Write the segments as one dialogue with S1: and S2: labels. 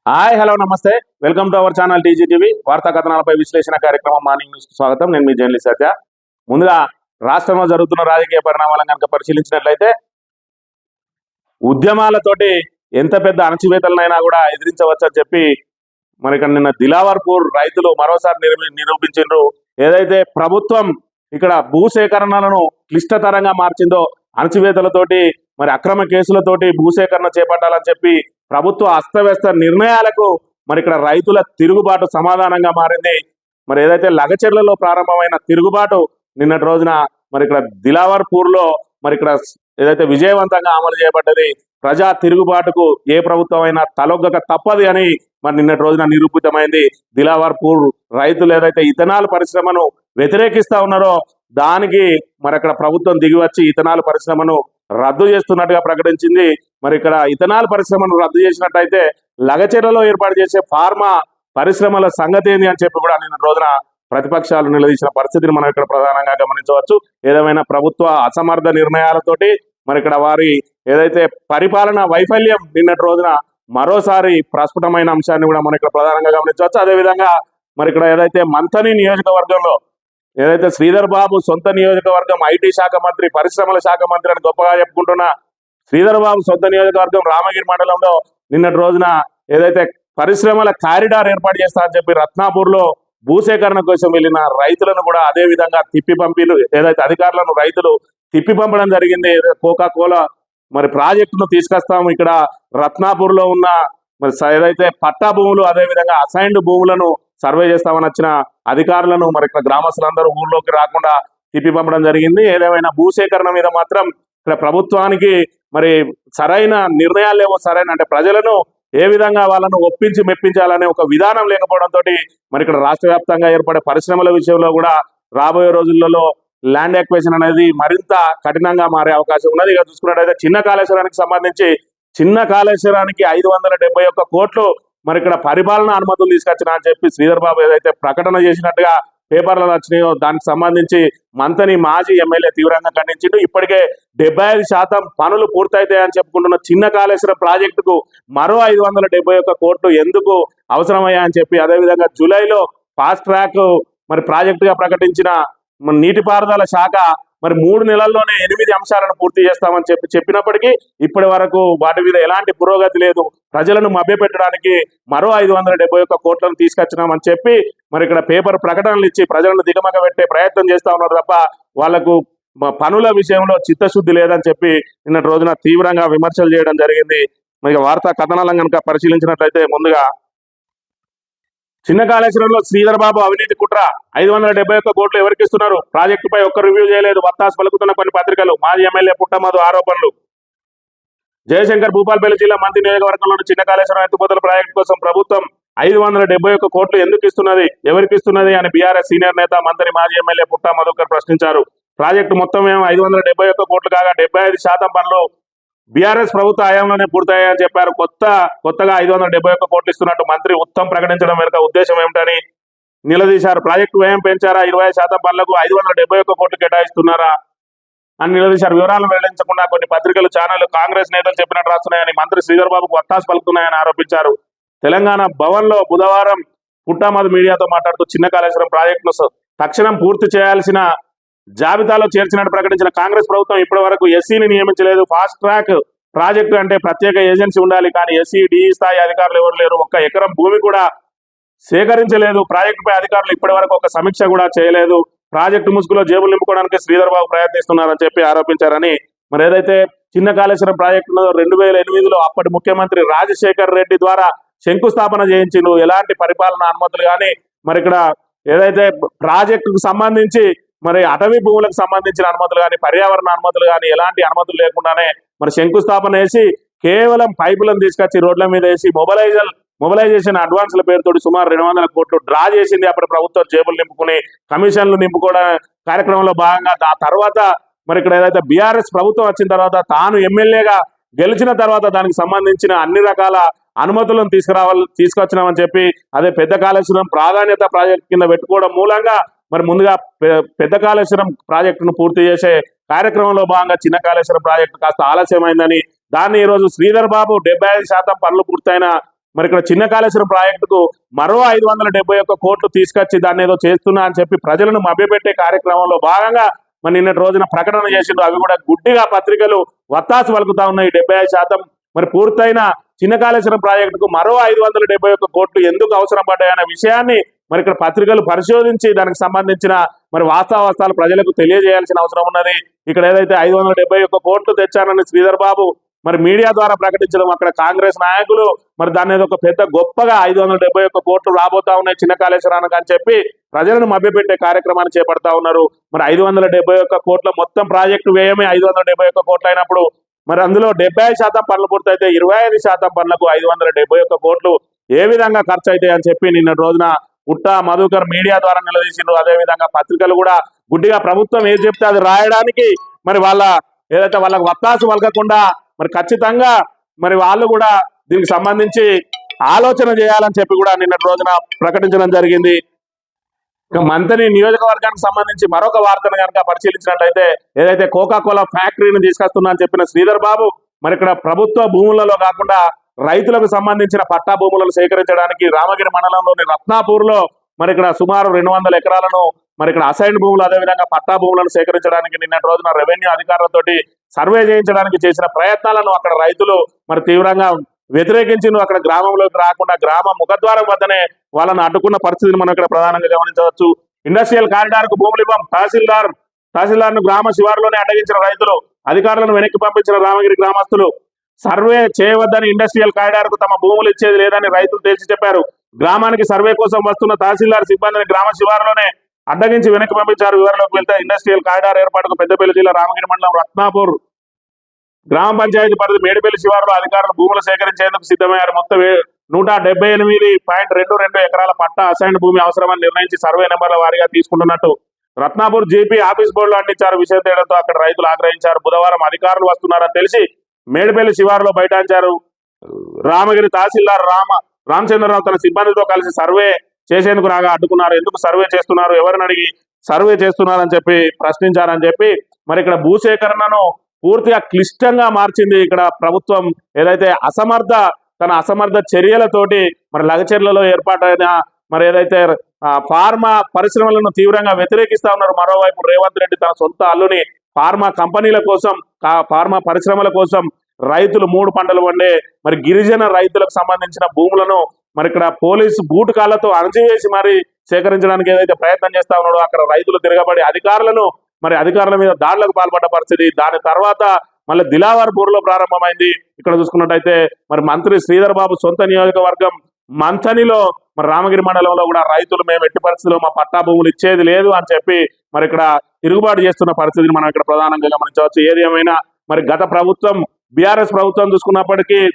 S1: Hi hello నమస్తే welcome to our channel TGTV వార్తా కథనాలపై విశ్లేషణ కార్యక్రమం మార్నింగ్ న్యూస్ కు స్వాగతం. నేను మీ జర్నలిస్ట్ సత్య. ముందుగా రాష్ట్రంలో జరుగుతున్న రాజకీయ పరిణామాలను కనుక పరిశీలించినట్లయితే ఉద్యమాలతోటి ఎంత పెద్ద అణచివేతలనైనా కూడా ఎదిరించవచ్చని చెప్పి మరి ఇక్కడ నిన్న దిలావర్పూర్ రైతులు మరోసారి నిరూపించారు. ఏదైతే ప్రభుత్వం ఇక్కడ భూసేకరణలను క్లిష్టతరంగా మార్చిందో, అణచివేతలతోటి మరి అక్రమ కేసులతోటి భూసేకరణ చేపట్టాలని చెప్పి ప్రభుత్వ అస్తవ్యస్త నిర్ణయాలకు మరి ఇక్కడ రైతుల తిరుగుబాటు సమాధానంగా మారింది. మరి ఏదైతే లగచెర్లలో ప్రారంభమైన తిరుగుబాటు నిన్నటి రోజున మరి ఇక్కడ దిలావర్పూర్లో మరి ఇక్కడ ఏదైతే విజయవంతంగా అమలు చేయబడ్డది. ప్రజా తిరుగుబాటుకు ఏ ప్రభుత్వం అయినా తలొగ్గక తప్పది అని మరి నిన్నటి రోజున నిరూపితమైంది. దిలావర్పూర్ రైతులు ఏదైతే ఇథనాల్ పరిశ్రమను వ్యతిరేకిస్తా ఉన్నారో దానికి మరి అక్కడ ప్రభుత్వం దిగివచ్చి ఇథనాల్ పరిశ్రమను రద్దు చేస్తున్నట్టుగా ప్రకటించింది. మరి ఇక్కడ ఇథనాల్ పరిశ్రమను రద్దు చేసినట్టయితే లగచెర్లలో ఏర్పాటు చేసే ఫార్మా పరిశ్రమల సంగతి ఏంది అని చెప్పి కూడా నిన్న రోజున ప్రతిపక్షాలు నిలదీసిన పరిస్థితిని మనం ఇక్కడ ప్రధానంగా గమనించవచ్చు. ఏదేమైనా ప్రభుత్వ అసమర్థ నిర్ణయాలతోటి మరి ఇక్కడ వారి ఏదైతే పరిపాలన వైఫల్యం నిన్నటి రోజున మరోసారి ప్రస్ఫుటమైన అంశాన్ని కూడా మనం ఇక్కడ ప్రధానంగా గమనించవచ్చు. అదేవిధంగా మరి ఇక్కడ ఏదైతే మంథని నియోజకవర్గంలో ఏదైతే శ్రీధర్ బాబు సొంత నియోజకవర్గం ఐటీ శాఖ మంత్రి, పరిశ్రమల శాఖ మంత్రి అని గొప్పగా చెప్పుకుంటున్న శ్రీధర్ బాబు సొంత నియోజకవర్గం రామగిరి మండలంలో నిన్నటి రోజున ఏదైతే పరిశ్రమల కారిడార్ ఏర్పాటు చేస్తా అని చెప్పి రత్నాపూర్లో భూసేకరణ కోసం వెళ్ళిన రైతులను కూడా అదే విధంగా తిప్పి పంపిలు ఏదైతే అధికారులను రైతులు తిప్పి పంపడం జరిగింది. కోకా కోలా మరి ప్రాజెక్టును తీసుకొస్తాము, ఇక్కడ రత్నాపూర్లో ఉన్న మరి ఏదైతే పట్టా భూములు అదేవిధంగా అసైన్డ్ భూములను సర్వే చేస్తామని వచ్చిన అధికారులను మరి ఇక్కడ గ్రామస్తులందరూ ఊర్లోకి రాకుండా తిప్పి పంపడం జరిగింది. ఏదేమైనా భూసేకరణ మీద మాత్రం ఇక్కడ ప్రభుత్వానికి మరి సరైన నిర్ణయాలు లేవో, సరైన అంటే ప్రజలను ఏ విధంగా వాళ్ళను ఒప్పించి మెప్పించాలనే ఒక విధానం లేకపోవడంతో మరి ఇక్కడ రాష్ట్ర వ్యాప్తంగా ఏర్పడే పరిశ్రమల విషయంలో కూడా రాబోయే రోజులలో ల్యాండ్ ఎక్వేషన్ అనేది మరింత కఠినంగా మారే అవకాశం ఉన్నది. ఇక చూసుకున్నట్టయితే చిన్న కాళేశ్వరానికి సంబంధించి చిన్న కాళేశ్వరానికి 571 కోట్లు మరి ఇక్కడ పరిపాలన అనుమతులు తీసుకొచ్చినా అని చెప్పి శ్రీధర్ బాబు ఏదైతే ప్రకటన చేసినట్టుగా పేపర్లలో వచ్చినాయో దానికి సంబంధించి మంతని మాజీ ఎమ్మెల్యే తీవ్రంగా ఖండించిండు. ఇప్పటికే 75% పనులు పూర్తయితాయని చెప్పుకుంటున్న చిన్న కాళేశ్వరం ప్రాజెక్టుకు మరో 571 కోట్లు ఎందుకు అవసరమయ్యా అని చెప్పి, అదేవిధంగా జూలైలో ఫాస్ట్ ట్రాక్ మరి ప్రాజెక్టుగా ప్రకటించిన నీటిపారుదల శాఖ మరి 3 నెలల్లోనే 8 అంశాలను పూర్తి చేస్తామని చెప్పినప్పటికీ ఇప్పటి వరకు వాటి మీద ఎలాంటి పురోగతి లేదు. ప్రజలను మభ్యపెట్టడానికి మరో 571 కోట్లను తీసుకొచ్చినామని చెప్పి మరి ఇక్కడ పేపర్ ప్రకటనలు ఇచ్చి ప్రజలను దిగమగ పెట్టే ప్రయత్నం చేస్తా ఉన్నారు తప్ప వాళ్లకు పనుల విషయంలో చిత్తశుద్ధి లేదని చెప్పి నిన్నటి రోజున తీవ్రంగా విమర్శలు చేయడం జరిగింది. మరి వార్తా కథనాలను కనుక పరిశీలించినట్లయితే ముందుగా చిన్న కాళేశ్వరంలో శ్రీధర్ బాబు అవినీతి కుట్ర 571 కోట్లు ఎవరికి ఇస్తున్నారు, ప్రాజెక్టుపై ఒక్క రివ్యూ చేయలేదు, వత్తాసు పలుకుతున్న కొన్ని పత్రికలు, మాజీ ఎమ్మెల్యే పుట్టమధు ఆరోపణలు. జయశంకర్ భూపాలపల్లి జిల్లా మంత్రి నియోజకవర్గంలోని చిన్న కాళేశ్వరం ఎత్తిపోతల ప్రాజెక్టు కోసం ప్రభుత్వం 571 కోట్లు ఎందుకు ఇస్తున్నది, ఎవరికి ఇస్తున్నది అని బీఆర్ఎస్ సీనియర్ నేత మంత్రి మాజీ ఎమ్మెల్యే పుట్ట మధుకర్ ప్రశ్నించారు. ప్రాజెక్టు మొత్తం ఏమో 571 కోట్లు కాగా 75% పనులు బీఆర్ఎస్ ప్రభుత్వ హయాంలోనే పూర్తయ్యాయని చెప్పారు. కొత్తగా 571 కోట్లు ఇస్తున్నట్టు మంత్రి ఉత్తమ్ ప్రకటించడం వెనుక ఉద్దేశం ఏమిటని నిలదీశారు. ప్రాజెక్టు వ్యయం పెంచారా, 20% పనులకు 571 కోట్లు కేటాయిస్తున్నారా అని నిలదీశారు. వివరాలను వెల్లడించకుండా కొన్ని పత్రికలు ఛానళ్లు కాంగ్రెస్ నేతలు చెప్పినట్టు రాస్తున్నాయని, మంత్రి శ్రీధర్ బాబుకు వత్తాసు పలుకుతున్నాయని ఆరోపించారు. తెలంగాణ భవన్ లో బుధవారం పుట్టమధు మీడియాతో మాట్లాడుతూ చిన్న కాళేశ్వరం ప్రాజెక్టును తక్షణం పూర్తి చేయాల్సిన జాబితాలో చేర్చినట్టు ప్రకటించిన కాంగ్రెస్ ప్రభుత్వం ఇప్పటి వరకు ఎస్సీని నియమించలేదు. ఫాస్ట్ ట్రాక్ ప్రాజెక్టు అంటే ప్రత్యేక ఏజెన్సీ ఉండాలి, కానీ ఎస్సీ డి స్థాయి అధికారులు ఎవరు లేరు, 1 ఎకరం భూమి కూడా సేకరించలేదు. ప్రాజెక్టుపై అధికారులు ఇప్పటి వరకు ఒక సమీక్ష కూడా చేయలేదు. ప్రాజెక్టు ముసుగులో జేబులు నింపుకోవడానికి శ్రీధర్ బాబు ప్రయత్నిస్తున్నారని చెప్పి ఆరోపించారని. మరి ఏదైతే చిన్న కాళేశ్వరం ప్రాజెక్టును 2008లో అప్పటి ముఖ్యమంత్రి రాజశేఖర్ రెడ్డి ద్వారా శంకుస్థాపన చేయించిండు. ఎలాంటి పరిపాలన అనుమతులు కానీ మరి ఇక్కడ ఏదైతే ప్రాజెక్టుకు సంబంధించి మరి అటవీ భూములకు సంబంధించిన అనుమతులు కానీ పర్యావరణ అనుమతులు కానీ ఎలాంటి అనుమతులు లేకుండానే మరి శంకుస్థాపన వేసి కేవలం పైపులను తీసుకొచ్చి రోడ్ల మీద వేసి మొబిలైజేషన్ అడ్వాన్స్ల పేరుతో సుమారు 200 కోట్లు డ్రా చేసింది అప్పుడు ప్రభుత్వం జేబులు నింపుకుని కమిషన్లు నింపుకోవడం కార్యక్రమంలో భాగంగా. ఆ తర్వాత మరి ఇక్కడ ఏదైతే బీఆర్ఎస్ ప్రభుత్వం వచ్చిన తర్వాత తాను ఎమ్మెల్యేగా గెలిచిన తర్వాత దానికి సంబంధించిన అన్ని రకాల అనుమతులను తీసుకొచ్చినామని చెప్పి అదే పెద్ద కాళేశ్వరం ప్రాధాన్యత ప్రాజెక్టు కింద పెట్టుకోవడం మూలంగా మరి ముందుగా పెద్ద కాళేశ్వరం ప్రాజెక్టును పూర్తి చేసే కార్యక్రమంలో భాగంగా చిన్న కాళేశ్వరం ప్రాజెక్టు కాస్త ఆలస్యమైందని, దాన్ని ఈరోజు శ్రీధర్ బాబు 75% పనులు పూర్తయిన మరి ఇక్కడ చిన్న కాళేశ్వరం ప్రాజెక్టుకు మరో 571 కోట్లు తీసుకొచ్చి దాన్ని ఏదో చేస్తున్నా అని చెప్పి ప్రజలను మభ్యపెట్టే కార్యక్రమంలో భాగంగా మరి నిన్నటి రోజున ప్రకటన చేసిండ్రు. అవి కూడా గుడ్డిగా పత్రికలు వత్తాసు పలుకుతా ఉన్నాయి. 75% మరి పూర్తయిన చిన్న కాళేశ్వరం ప్రాజెక్టుకు మరో 571 కోట్లు ఎందుకు అవసరం పడ్డాయన్న విషయాన్ని మరి ఇక్కడ పత్రికలు పరిశోధించి దానికి సంబంధించిన మరి వాస్తవాలు ప్రజలకు తెలియజేయాల్సిన అవసరం ఉన్నది. ఇక్కడ ఏదైతే 571 కోట్లు తెచ్చానని శ్రీధర్ బాబు మరి మీడియా ద్వారా ప్రకటించడం, అక్కడ కాంగ్రెస్ నాయకులు మరి దాన్ని ఏదో ఒక పెద్ద గొప్పగా 571 కోట్లు రాబోతా ఉన్నాయి చిన్న కాళేశ్వరానికి అని చెప్పి ప్రజలను మభ్యపెట్టే కార్యక్రమాన్ని చేపడతా ఉన్నారు. మరి 571 కోట్ల మొత్తం ప్రాజెక్టు వ్యయమే 571 కోట్లు అయినప్పుడు మరి అందులో 70% పనులు పూర్తయితే 25% పనులకు 571 కోట్లు ఏ విధంగా ఖర్చు అవుతాయి అని చెప్పి నిన్న రోజున పుట్ట మధుకర్ మీడియా ద్వారా నిలదీసిండ్రు. అదేవిధంగా పత్రికలు కూడా గుడ్డిగా ప్రభుత్వం ఏది చెప్తే అది రాయడానికి మరి ఏదైతే వాళ్ళకు వత్తాసు వలకకుండా మరి ఖచ్చితంగా మరి వాళ్ళు కూడా దీనికి సంబంధించి ఆలోచన చేయాలని చెప్పి కూడా నిన్నటి రోజున ప్రకటించడం జరిగింది. ఇక మంతని నియోజకవర్గానికి సంబంధించి మరొక వార్తను కనుక పరిశీలించినట్లయితే ఏదైతే కోకాకోలా ఫ్యాక్టరీని తీసుకొస్తున్నా అని చెప్పిన శ్రీధర్ బాబు మరి ఇక్కడ ప్రభుత్వ భూములలో కాకుండా రైతులకు సంబంధించిన పట్టా భూములను సేకరించడానికి రామగిరి మండలంలోని రత్నాపూర్లో మరి ఇక్కడ సుమారు 200 ఎకరాలను మరి ఇక్కడ అసైన్ భూములు అదేవిధంగా పట్టా భూములను సేకరించడానికి నిన్నటి రోజున రెవెన్యూ అధికారులతోటి సర్వే చేయించడానికి చేసిన ప్రయత్నాలను అక్కడ రైతులు మరి తీవ్రంగా వ్యతిరేకించిండు. అక్కడ గ్రామంలోకి రాకుండా గ్రామ ముఖద్వారం వద్దనే వాళ్ళని అడ్డుకున్న పరిస్థితిని మనం ఇక్కడ ప్రధానంగా గమనించవచ్చు. ఇండస్ట్రియల్ కారిడార్ కు భూములు ఇవ్వం, తహసీల్దార్ ను గ్రామ శివారులోనే అడ్డగించిన రైతులు, అధికారులను వెనక్కి పంపించిన రామగిరి గ్రామస్తులు, సర్వే చేయవద్దని ఇండస్ట్రియల్ కారిడార్ కు తమ భూములు ఇచ్చేది లేదని రైతులు తేల్చి చెప్పారు. గ్రామానికి సర్వే కోసం వస్తున్న తహసీల్దార్ సిబ్బందిని గ్రామ శివారులోనే అడ్డగించి వెనక్కి పంపించారు. వివరాలకు వెళ్తే ఇండస్ట్రియల్ కారిడార్ ఏర్పాటుకు పెద్దపల్లి జిల్లా రామగిరి మండలం రత్నాపూర్ గ్రామ పంచాయతీ పరిధి మేడిపల్లి శివారులో అధికారులు భూములు సేకరించేందుకు సిద్ధమయ్యారు. మొత్తం 178.22 ఎకరాల పట్టా అసైన్ భూమి అవసరమని నిర్ణయించి సర్వే నెంబర్ల వారీగా తీసుకుంటున్నట్టు రత్నాపూర్ జీపీ ఆఫీస్ బోర్డులో అందించారు. విషయం తేడంతో అక్కడ రైతులు ఆగ్రహించారు. బుధవారం అధికారులు వస్తున్నారని తెలిసి మేడిపల్లి శివారులో బైఠాయించారు. రామగిరి తహసీల్దార్ రామచంద్రరావు తన సిబ్బందితో కలిసి సర్వే చేసేందుకు రాగా అడ్డుకున్నారు. ఎందుకు సర్వే చేస్తున్నారు, ఎవరిని అడిగి సర్వే చేస్తున్నారని చెప్పి ప్రశ్నించారని చెప్పి మరి ఇక్కడ భూసేకరణను పూర్తిగా క్లిష్టంగా మార్చింది. ఇక్కడ ప్రభుత్వం ఏదైతే తన అసమర్థ చర్యలతోటి మరి లగచెర్లలో ఏర్పాటైన మరి ఏదైతే ఫార్మా పరిశ్రమలను తీవ్రంగా వ్యతిరేకిస్తా ఉన్నారు. మరోవైపు రేవంత్ రెడ్డి తన సొంత అల్లుని ఫార్మా కంపెనీల కోసం ఫార్మా పరిశ్రమల కోసం రైతులు 3 పంటలు వండే మరి గిరిజన రైతులకు సంబంధించిన భూములను మరి ఇక్కడ పోలీసు బూటు కాళ్లతో అణచివేసి మరి సేకరించడానికి ఏదైతే ప్రయత్నం చేస్తా ఉన్నాడో అక్కడ రైతులు తిరగబడి అధికారుల మీద దాడులకు పాల్పడ్డ పరిస్థితి. దాని తర్వాత మళ్ళీ దిలావర్పూర్ లో ప్రారంభమైంది. ఇక్కడ చూసుకున్నట్టయితే మరి మంత్రి శ్రీధర్ బాబు సొంత నియోజకవర్గం మంథనిలో మరి రామగిరి మండలంలో కూడా రైతులు మేము ఎట్టి పరిస్థితుల్లో మా పట్టా భూములు ఇచ్చేది లేదు అని చెప్పి మరి ఇక్కడ తిరుగుబాటు చేస్తున్న పరిస్థితిని మనం ఇక్కడ ప్రధానంగా గమనించవచ్చు. ఏది ఏమైనా మరి గత ప్రభుత్వం బీఆర్ఎస్ ప్రభుత్వం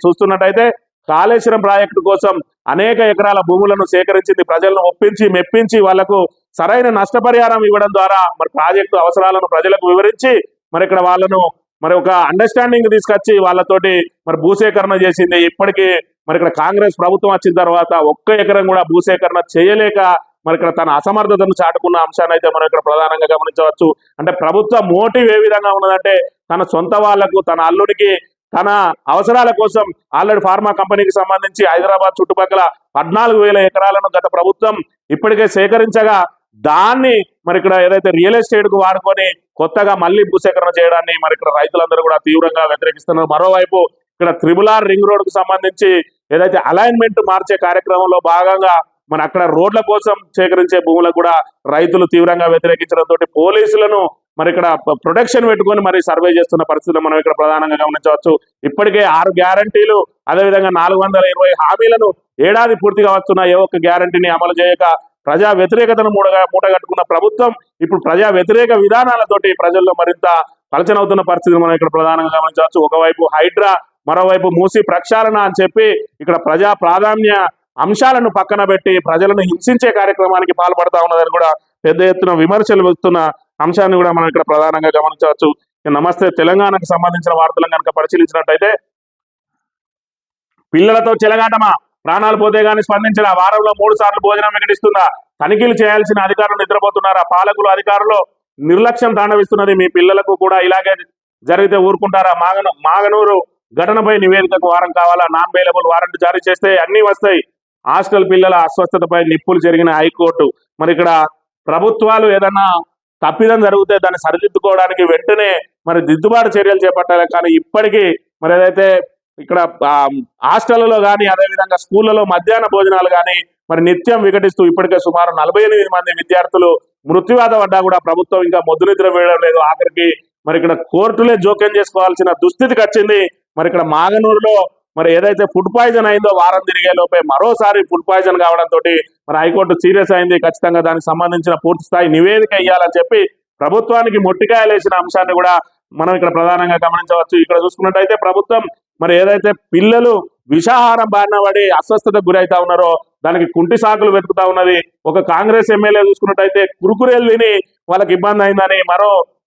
S1: చూస్తున్నట్టయితే కాళేశ్వరం ప్రాజెక్టు కోసం అనేక ఎకరాల భూములను సేకరించింది. ప్రజలను ఒప్పించి మెప్పించి వాళ్లకు సరైన నష్టపరిహారం ఇవ్వడం ద్వారా మరి ప్రాజెక్టు అవసరాలను ప్రజలకు వివరించి మరి ఇక్కడ వాళ్ళను మరి ఒక అండర్స్టాండింగ్ తీసుకొచ్చి వాళ్ళతోటి మరి భూసేకరణ చేసింది. ఇప్పటికీ మరి ఇక్కడ కాంగ్రెస్ ప్రభుత్వం వచ్చిన తర్వాత 1 ఎకరం కూడా భూసేకరణ చేయలేక మరి ఇక్కడ తన అసమర్థతను చాటుకున్న అంశాన్ని అయితే మనం ఇక్కడ ప్రధానంగా గమనించవచ్చు. అంటే ప్రభుత్వ మోటివ్ ఏ విధంగా ఉన్నదంటే తన సొంత వాళ్లకు, తన అల్లుడికి, తన అవసరాల కోసం ఆల్రెడీ ఫార్మా కంపెనీకి సంబంధించి హైదరాబాద్ చుట్టుపక్కల 14,000 ఎకరాలను గత ప్రభుత్వం ఇప్పటికే సేకరించగా దాన్ని మరి ఇక్కడ ఏదైతే రియల్ ఎస్టేట్ కు వాడుకొని కొత్తగా మళ్ళీ భూసేకరణ చేయడాన్ని మరి ఇక్కడ రైతులందరూ కూడా తీవ్రంగా వ్యతిరేకిస్తున్నారు. మరోవైపు ఇక్కడ త్రిబుల్-ఆర్ రింగ్ రోడ్ కు సంబంధించి ఏదైతే అలైన్మెంట్ మార్చే కార్యక్రమంలో భాగంగా మరి అక్కడ రోడ్ల కోసం సేకరించే భూములకు కూడా రైతులు తీవ్రంగా వ్యతిరేకించడంతో పోలీసులను మరి ఇక్కడ ప్రొటెక్షన్ పెట్టుకొని మరి సర్వే చేస్తున్న పరిస్థితులు మనం ఇక్కడ ప్రధానంగా గమనించవచ్చు. ఇప్పటికే 6 గ్యారంటీలు అదేవిధంగా 420 హామీలను ఏడాది పూర్తిగా వస్తున్న ఏ ఒక్క గ్యారంటీని అమలు చేయక ప్రజా వ్యతిరేకతను మూటగట్టుకున్న ప్రభుత్వం ఇప్పుడు ప్రజా వ్యతిరేక విధానాలతోటి ప్రజల్లో మరింత పలచనవుతున్న పరిస్థితిని మనం ఇక్కడ ప్రధానంగా గమనించవచ్చు. ఒకవైపు హైడ్రా, మరోవైపు మూసి ప్రక్షాళన అని చెప్పి ఇక్కడ ప్రజా ప్రాధాన్య అంశాలను పక్కన పెట్టి ప్రజలను హింసించే కార్యక్రమానికి పాల్పడతా ఉన్నదని కూడా పెద్ద ఎత్తున విమర్శలు వస్తున్న అంశాన్ని కూడా మనం ఇక్కడ ప్రధానంగా గమనించవచ్చు. నమస్తే తెలంగాణకు సంబంధించిన వార్తలను కనుక పరిశీలించినట్టయితే పిల్లలతో చెలగాటమా, ప్రాణాలు పోతే గానీ స్పందించిన, వారంలో 3 సార్లు భోజనం వికటిస్తుందా, తనిఖీలు చేయాల్సిన అధికారులు నిద్రపోతున్నారా, పాలకులు అధికారులు నిర్లక్ష్యం తాండవిస్తున్నది, మీ పిల్లలకు కూడా ఇలాగే జరిగితే ఊరుకుంటారా, మాగనూరు ఘటనపై నివేదికకు వారం కావాలా, నాన్ బెయిలబుల్ వారెంట్ జారీ చేస్తే అన్ని వస్తాయి. హాస్టల్ పిల్లల అస్వస్థతపై నిప్పులు జరిగిన హైకోర్టు. మరి ఇక్కడ ప్రభుత్వాలు ఏదన్నా తప్పిదం జరిగితే దాన్ని సరిదిద్దుకోవడానికి వెంటనే మరి దిద్దుబాటు చర్యలు చేపట్టాలి. కానీ ఇప్పటికీ మరి ఏదైతే ఇక్కడ హాస్టళ్లలో కానీ అదేవిధంగా స్కూళ్లలో మధ్యాహ్న భోజనాలు కానీ మరి నిత్యం వికటిస్తూ ఇప్పటికే సుమారు 48 మంది విద్యార్థులు మృత్యువాత పడ్డా కూడా ప్రభుత్వం ఇంకా మొద్దు నిద్ర వేయడం లేదు. ఆఖరికి మరి ఇక్కడ కోర్టులే జోక్యం చేసుకోవాల్సిన దుస్థితికి వచ్చింది. మరి ఇక్కడ మాగనూరులో మరి ఏదైతే ఫుడ్ పాయిజన్ అయిందో వారం తిరిగే లోపే మరోసారి ఫుడ్ పాయిజన్ కావడంతో మరి హైకోర్టు సీరియస్ అయింది. ఖచ్చితంగా దానికి సంబంధించిన పూర్తి స్థాయి నివేదిక ఇవ్వాలని చెప్పి ప్రభుత్వానికి మొట్టికాయలేసిన అంశాన్ని కూడా మనం ఇక్కడ ప్రధానంగా గమనించవచ్చు. ఇక్కడ చూసుకున్నట్టయితే ప్రభుత్వం మరి ఏదైతే పిల్లలు విషాహారం బారిన పడి అస్వస్థతకు గురైతా ఉన్నారో దానికి కుంటి సాకులు వెతుకుతా ఉన్నది. ఒక కాంగ్రెస్ ఎమ్మెల్యే చూసుకున్నట్టయితే కురుకురేలు తిని వాళ్ళకి ఇబ్బంది అయిందని,